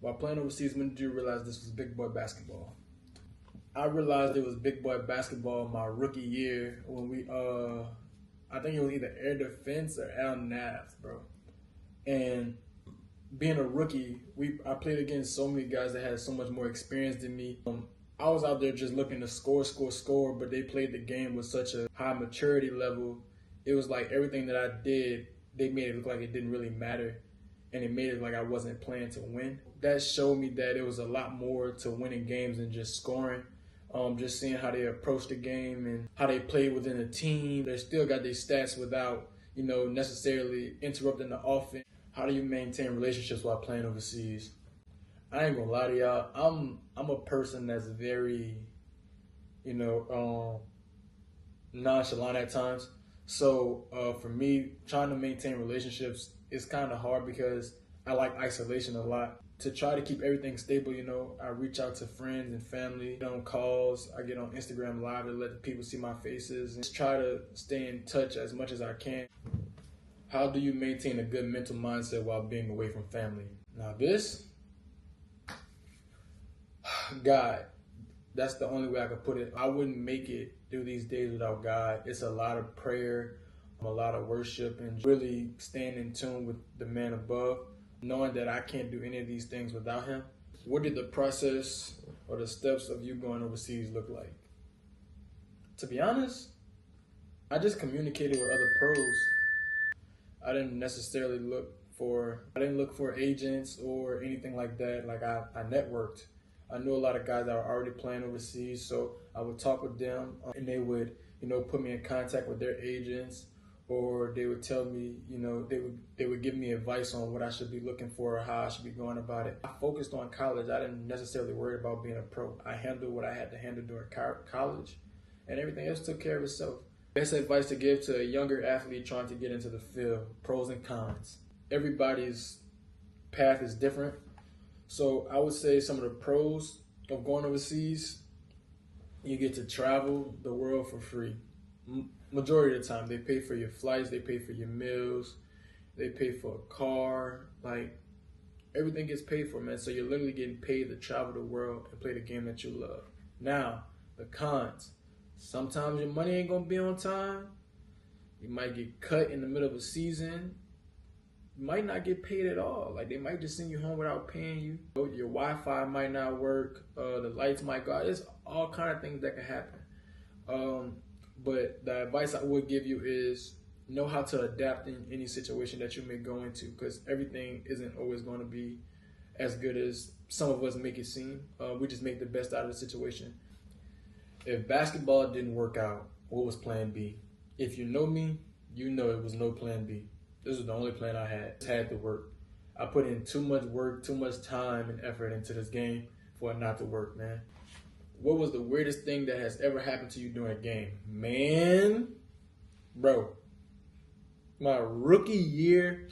While playing overseas, when did you realize this was big boy basketball? I realized it was big boy basketball my rookie year when I think it was either Air Defense or Al Navs, bro. And being a rookie, I played against so many guys that had so much more experience than me. I was out there just looking to score, but they played the game with such a high maturity level. It was like everything that I did, they made it look like it didn't really matter, and it made it like I wasn't playing to win. That showed me that it was a lot more to winning games than just scoring. Just seeing how they approach the game and how they play within a team. They still got these stats without, necessarily interrupting the offense. How do you maintain relationships while playing overseas? I ain't gonna lie to y'all. I'm a person that's very, you know, nonchalant at times. So for me, trying to maintain relationships is kind of hard because I like isolation a lot. To try to keep everything stable, I reach out to friends and family, get on calls. I get on Instagram Live to let the people see my faces and just try to stay in touch as much as I can. How do you maintain a good mental mindset while being away from family? Now this, God, that's the only way I could put it. I wouldn't make it through these days without God. It's a lot of prayer, a lot of worship, and really staying in tune with the man above, knowing that I can't do any of these things without him. What did the process or the steps of you going overseas look like? To be honest, I just communicated with other pros. I didn't necessarily I didn't look for agents or anything like that. Like I networked. I knew a lot of guys that were already playing overseas, so I would talk with them and they would, put me in contact with their agents, or they would tell me, they would give me advice on what I should be looking for or how I should be going about it. I focused on college. I didn't necessarily worry about being a pro. I handled what I had to handle during college, and everything else took care of itself. Best advice to give to a younger athlete trying to get into the field: pros and cons. Everybody's path is different. So I would say some of the pros of going overseas: you get to travel the world for free. Majority of the time, they pay for your flights, they pay for your meals, they pay for a car. Like, everything gets paid for, man. So you're literally getting paid to travel the world and play the game that you love. Now, the cons: sometimes your money ain't gonna be on time. You might get cut in the middle of a season. You might not get paid at all. Like, they might just send you home without paying you. Your Wi-Fi might not work. The lights might go out. There's all kind of things that can happen. But the advice I would give you is know how to adapt in any situation that you may go into, because everything isn't always going to be as good as some of us make it seem. We just make the best out of the situation. If basketball didn't work out, what was plan B? If you know me, you know it was no plan B. This was the only plan I had. It had to work. I put in too much work, too much time and effort into this game for it not to work, man. What was the weirdest thing that has ever happened to you during a game? Man, bro, my rookie year,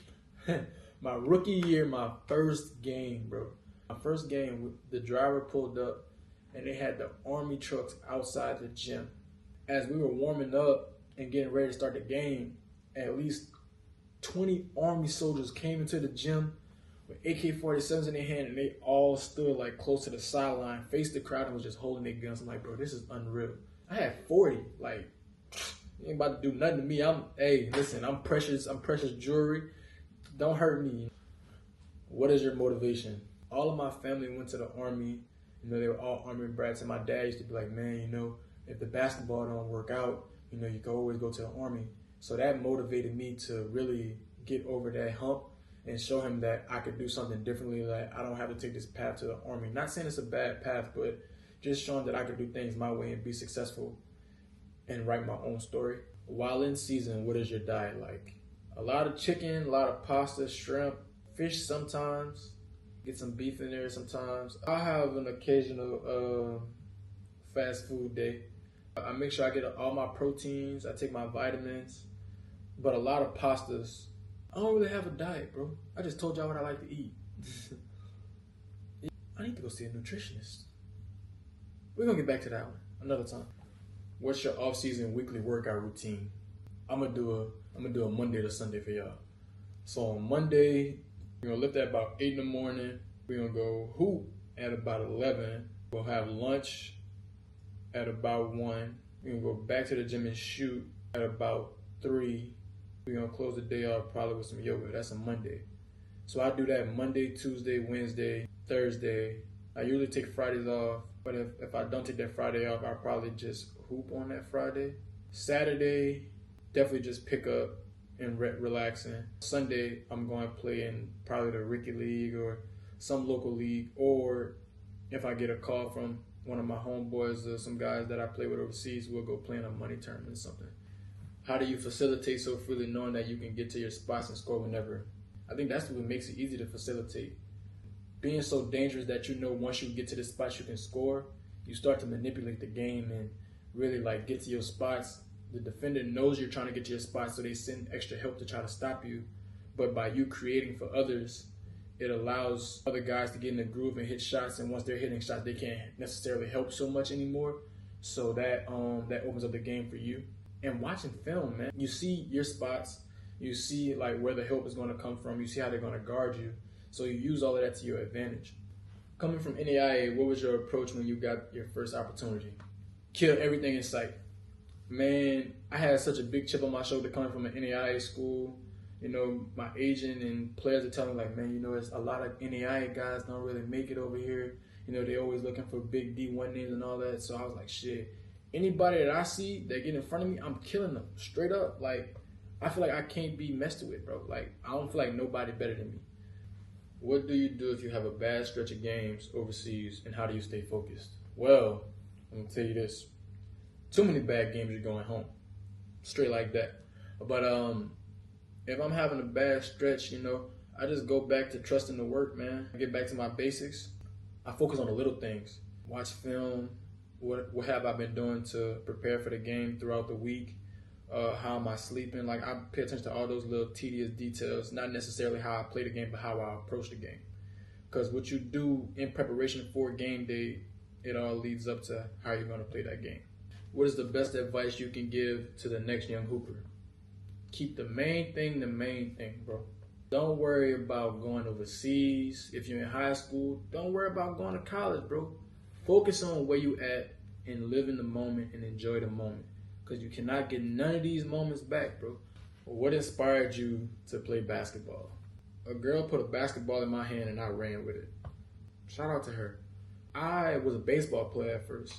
my first game, bro. My first game, the driver pulled up and they had the army trucks outside the gym. As we were warming up and getting ready to start the game, at least 20 army soldiers came into the gym with AK-47s in their hand, and they all stood like close to the sideline, faced the crowd, and was just holding their guns. I'm like, bro, this is unreal. I had 40. Like, you ain't about to do nothing to me. Listen, I'm precious jewelry. Don't hurt me. What is your motivation? All of my family went to the army. They were all army brats, and my dad used to be like, man, if the basketball don't work out, you can always go to the army. So that motivated me to really get over that hump and show him that I could do something differently, that I don't have to take this path to the army. Not saying it's a bad path, but just showing that I could do things my way and be successful and write my own story. While in season, what is your diet like? A lot of chicken, a lot of pasta, shrimp, fish sometimes, get some beef in there sometimes. I have an occasional fast food day. I make sure I get all my proteins, I take my vitamins, but a lot of pastas. I don't really have a diet, bro. I just told y'all what I like to eat. I need to go see a nutritionist. We're gonna get back to that one another time. What's your off-season weekly workout routine? I'm gonna do a Monday to Sunday for y'all. So on Monday, you're gonna lift at about 8 in the morning. We're gonna go hoop at about 11. We'll have lunch at about 1. We're gonna go back to the gym and shoot at about 3. We're gonna close the day off probably with some yoga. That's a Monday. So I do that Monday, Tuesday, Wednesday, Thursday. I usually take Fridays off, but if I don't take that Friday off, I'll probably just hoop on that Friday. Saturday, definitely just pick up and relaxing. Sunday, I'm going to play in probably the Ricky League or some local league, or if I get a call from one of my homeboys or some guys that I play with overseas, we'll go play in a money tournament or something. How do you facilitate so freely knowing that you can get to your spots and score whenever? I think that's what makes it easy to facilitate. Being so dangerous that you know once you get to the spots you can score, you start to manipulate the game and really like get to your spots. The defender knows you're trying to get to your spots, so they send extra help to try to stop you. But by you creating for others, it allows other guys to get in the groove and hit shots, and once they're hitting shots, they can't necessarily help so much anymore. So that opens up the game for you. And watching film, man, you see your spots, you see like where the help is going to come from, you see how they're going to guard you. So you use all of that to your advantage. Coming from NAIA, what was your approach when you got your first opportunity? Kill everything in sight. Man, I had such a big chip on my shoulder coming from an NAIA school. You know, my agent and players are telling me like, man, you know, it's a lot of NAIA guys don't really make it over here. You know, they always looking for big D1 names and all that. So I was like, shit, anybody that I see that get in front of me, I'm killing them straight up. Like, I feel like I can't be messed with, bro. Like, I don't feel like nobody better than me. What do you do if you have a bad stretch of games overseas, and how do you stay focused? Well, I'm gonna tell you this. Too many bad games, you're going home. Straight like that. But if I'm having a bad stretch, you know, I just go back to trusting the work, man. I get back to my basics. I focus on the little things. Watch film. What have I been doing to prepare for the game throughout the week? How am I sleeping? Like, I pay attention to all those little tedious details, not necessarily how I play the game, but how I approach the game. Because what you do in preparation for game day, it all leads up to how you're going to play that game. What is the best advice you can give to the next young hooper? Keep the main thing, bro. Don't worry about going overseas. If you're in high school, don't worry about going to college, bro. Focus on where you at and live in the moment and enjoy the moment. Because you cannot get none of these moments back, bro. What inspired you to play basketball? A girl put a basketball in my hand and I ran with it. Shout out to her. I was a baseball player at first.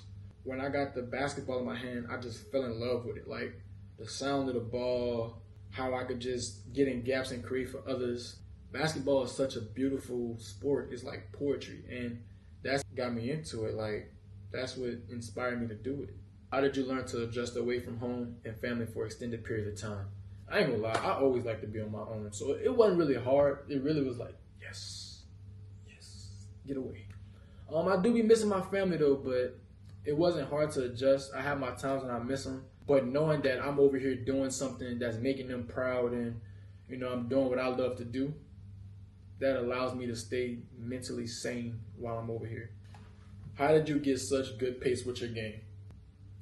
When I got the basketball in my hand, I just fell in love with it. Like, the sound of the ball, how I could just get in gaps and create for others. Basketball is such a beautiful sport. It's like poetry. And that's got me into it. Like, that's what inspired me to do it. How did you learn to adjust away from home and family for extended periods of time? I ain't gonna lie, I always like to be on my own. So it wasn't really hard. It really was like, yes, get away. I do be missing my family though, but it wasn't hard to adjust. I have my times when I miss them, but knowing that I'm over here doing something that's making them proud and, you know, I'm doing what I love to do, that allows me to stay mentally sane while I'm over here. How did you get such good pace with your game?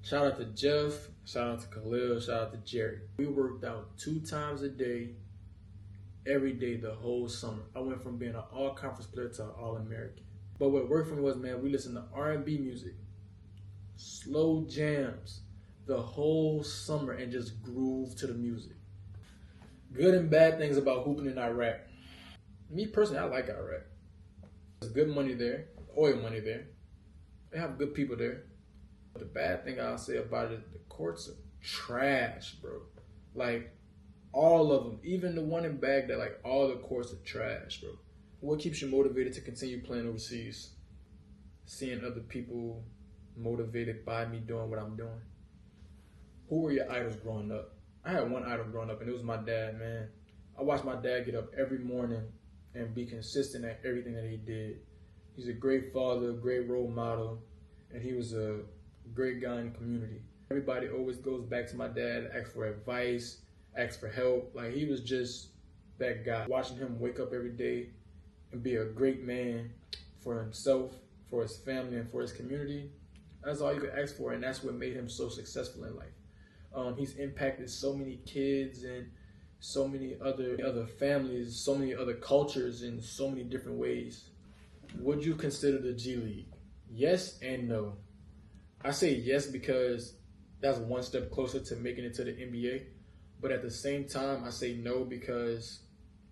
Shout out to Jeff, shout out to Khalil, shout out to Jerry. We worked out 2 times a day, every day the whole summer. I went from being an all-conference player to an all-American. But what worked for me was, man, we listened to R&B music, slow jams, the whole summer and just groove to the music. Good and bad things about hooping in Iraq. Me personally, I like Iraq. There's good money there, oil money there. They have good people there. The bad thing I'll say about it, the courts are trash, bro. Like, all of them. Even the one in Baghdad, like, all the courts are trash, bro. What keeps you motivated to continue playing overseas? Seeing other people motivated by me doing what I'm doing. Who were your idols growing up? I had one idol growing up, and it was my dad, man. I watched my dad get up every morning and be consistent at everything that he did. He's a great father, a great role model, and he was a great guy in the community. Everybody always goes back to my dad, asks for advice, asks for help. Like, he was just that guy. Watching him wake up every day and be a great man for himself, for his family, and for his community, that's all you could ask for, and that's what made him so successful in life. He's impacted so many kids and so many other families, so many other cultures in so many different ways. Would you consider the G League? Yes and no. I say yes because that's one step closer to making it to the NBA. But at the same time, I say no because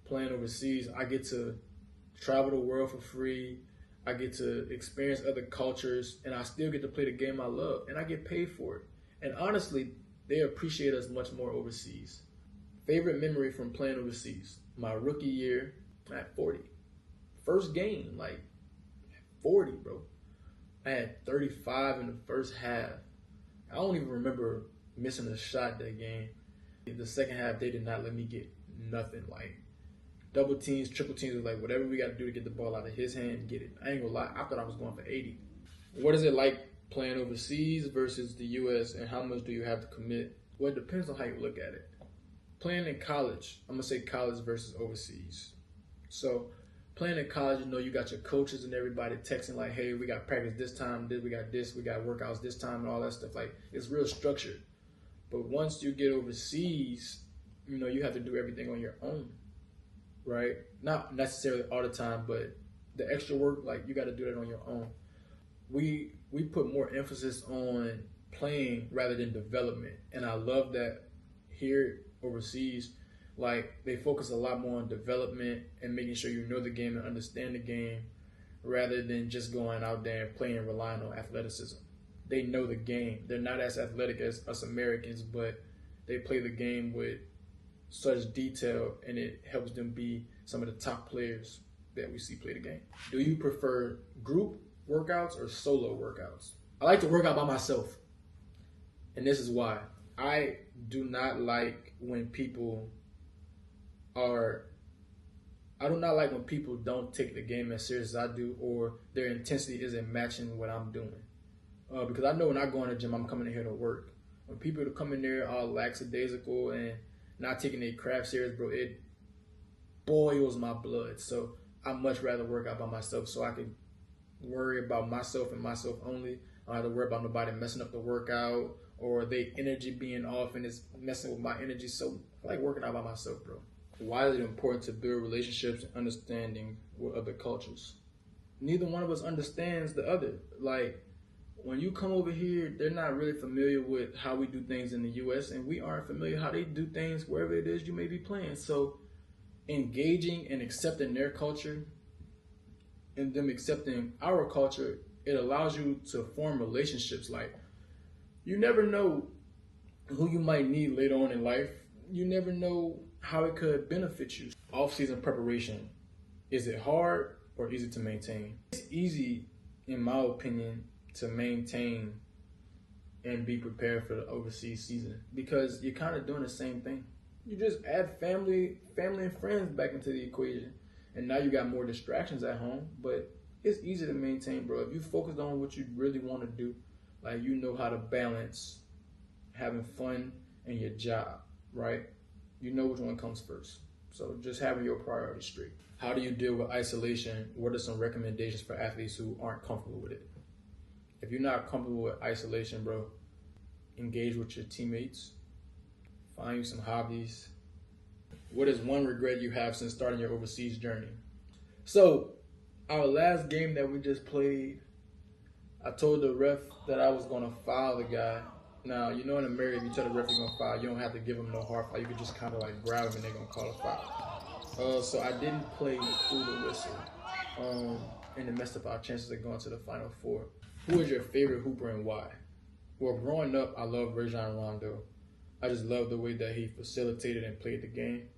playing overseas, I get to travel the world for free. I get to experience other cultures, and I still get to play the game I love, and I get paid for it. And honestly, they appreciate us much more overseas. Favorite memory from playing overseas? My rookie year at 40. First game, like 40, bro. I had 35 in the first half. I don't even remember missing a shot that game. The second half, they did not let me get nothing. Like double teams, triple teams, was like whatever we got to do to get the ball out of his hand and get it. I ain't gonna lie, I thought I was going for 80. What is it like playing overseas versus the U.S. and how much do you have to commit? Well, it depends on how you look at it. Playing in college, I'm gonna say college versus overseas. So playing in college, you know, you got your coaches and everybody texting like, hey, we got practice this time, we got workouts this time and all that stuff. Like, it's real structured. But once you get overseas, you know, you have to do everything on your own, right? Not necessarily all the time, but the extra work, like, you got to do that on your own. We put more emphasis on playing rather than development. And I love that here overseas, like, they focus a lot more on development and making sure you know the game and understand the game rather than just going out there and playing and relying on athleticism. They know the game. They're not as athletic as us Americans, but they play the game with such detail, and it helps them be some of the top players that we see play the game. Do you prefer group workouts or solo workouts? I like to work out by myself, and this is why. I do not like when people don't take the game as serious as I do, or their intensity isn't matching what I'm doing. Because I know when I go in the gym, I'm coming in here to work. When people come in there all lackadaisical and not taking their craft serious, bro, it boils my blood. So I much rather work out by myself so I can worry about myself and myself only. I don't have to worry about nobody messing up the workout or their energy being off and it's messing with my energy. So I like working out by myself, bro. Why is it important to build relationships and understanding with other cultures? Neither one of us understands the other. Like, when you come over here, they're not really familiar with how we do things in the U.S., and we aren't familiar how they do things wherever it is you may be playing. So engaging and accepting their culture and them accepting our culture, it allows you to form relationships. Like, you never know who you might need later on in life. You never know how it could benefit you. Off-season preparation, is it hard or easy to maintain? It's easy, in my opinion, to maintain and be prepared for the overseas season because you're kind of doing the same thing. You just add family and friends back into the equation, and now you got more distractions at home, but it's easy to maintain, bro. If you focus on what you really want to do, like, you know how to balance having fun and your job, right? You know which one comes first. So just having your priorities straight. How do you deal with isolation? What are some recommendations for athletes who aren't comfortable with it? If you're not comfortable with isolation, bro, engage with your teammates. Find you some hobbies. What is one regret you have since starting your overseas journey? So, our last game that we just played, I told the ref that I was going to foul the guy. Now, you know in America, if you tell the ref you're going to foul, you don't have to give him no hard foul. You can just kind of like grab him and they're going to call a foul. So I didn't play through the whistle. And it messed up our chances of going to the Final Four. Who is your favorite hooper and why? Well, growing up, I loved Rajon Rondo. I just loved the way that he facilitated and played the game.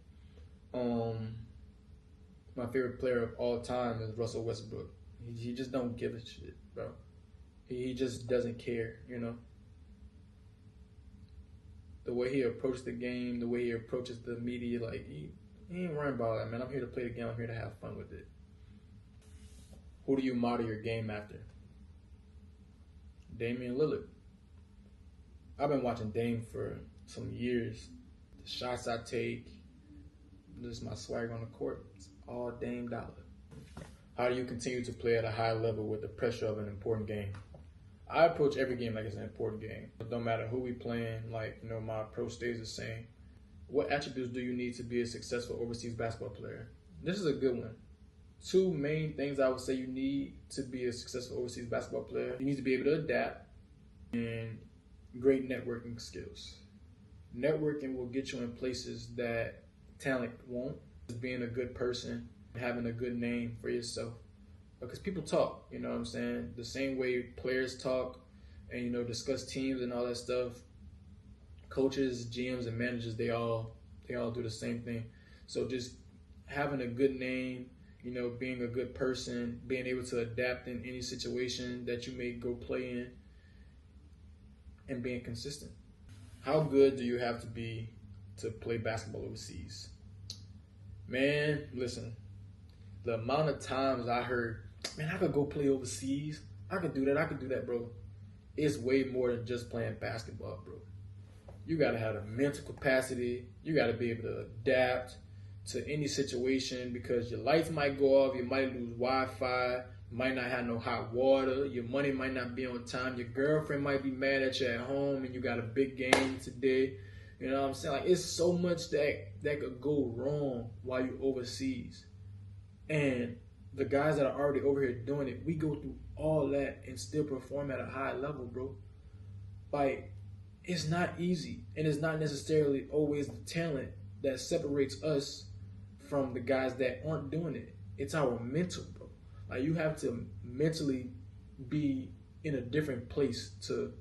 My favorite player of all time is Russell Westbrook. He just don't give a shit, bro. He just doesn't care, you know. The way he approached the game, the way he approaches the media, like, he ain't worrying about that, man. I'm here to play the game. I'm here to have fun with it. Who do you model your game after? Damian Lillard. I've been watching Dame for some years. The shots I take, this is my swag on the court. It's all Dame Dollar. How do you continue to play at a high level with the pressure of an important game? I approach every game like it's an important game. It don't matter who we playing, like, you know, my approach stays the same. What attributes do you need to be a successful overseas basketball player? This is a good one. two main things I would say you need to be a successful overseas basketball player. You need to be able to adapt and great networking skills. Networking will get you in places that talent won't. Just being a good person, having a good name for yourself. Because people talk, you know what I'm saying? The same way players talk and, you know, discuss teams and all that stuff. Coaches, GMs, and managers, they all do the same thing. So just having a good name, you know, being a good person, being able to adapt in any situation that you may go play in, and being consistent. How good do you have to be to play basketball overseas? Man, listen, the amount of times I heard, man, I could go play overseas. I could do that, bro. It's way more than just playing basketball, bro. You got to have the mental capacity. You got to be able to adapt to any situation because your lights might go off. You might lose Wi-Fi. You might not have no hot water. Your money might not be on time. Your girlfriend might be mad at you at home and you got a big game today. You know what I'm saying? Like, it's so much that could go wrong while you're overseas. And the guys that are already over here doing it, we go through all that and still perform at a high level, bro. Like, it's not easy, and it's not necessarily always the talent that separates us from the guys that aren't doing it. It's our mental, bro. Like, you have to mentally be in a different place to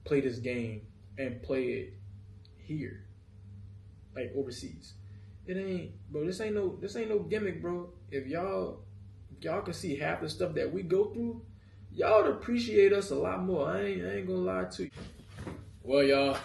play this game and play it here, like overseas. It ain't, bro. This ain't no gimmick, bro. If y'all can see half the stuff that we go through, y'all would appreciate us a lot more. I ain't gonna lie to you. Well, y'all,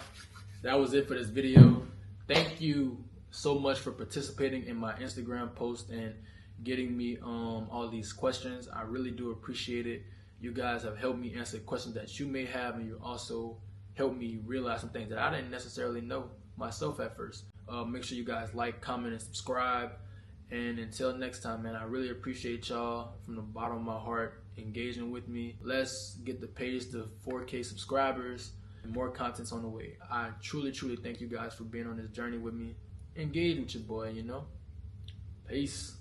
that was it for this video. Thank you so much for participating in my Instagram post and getting me all these questions. I really do appreciate it. You guys have helped me answer questions that you may have, and you also helped me realize some things that I didn't necessarily know myself at first. Make sure you guys like, comment, and subscribe. And until next time, man, I really appreciate y'all from the bottom of my heart engaging with me. Let's get the page to 4K subscribers. More content's on the way. I truly thank you guys for being on this journey with me. Engage with your boy, you know. Peace.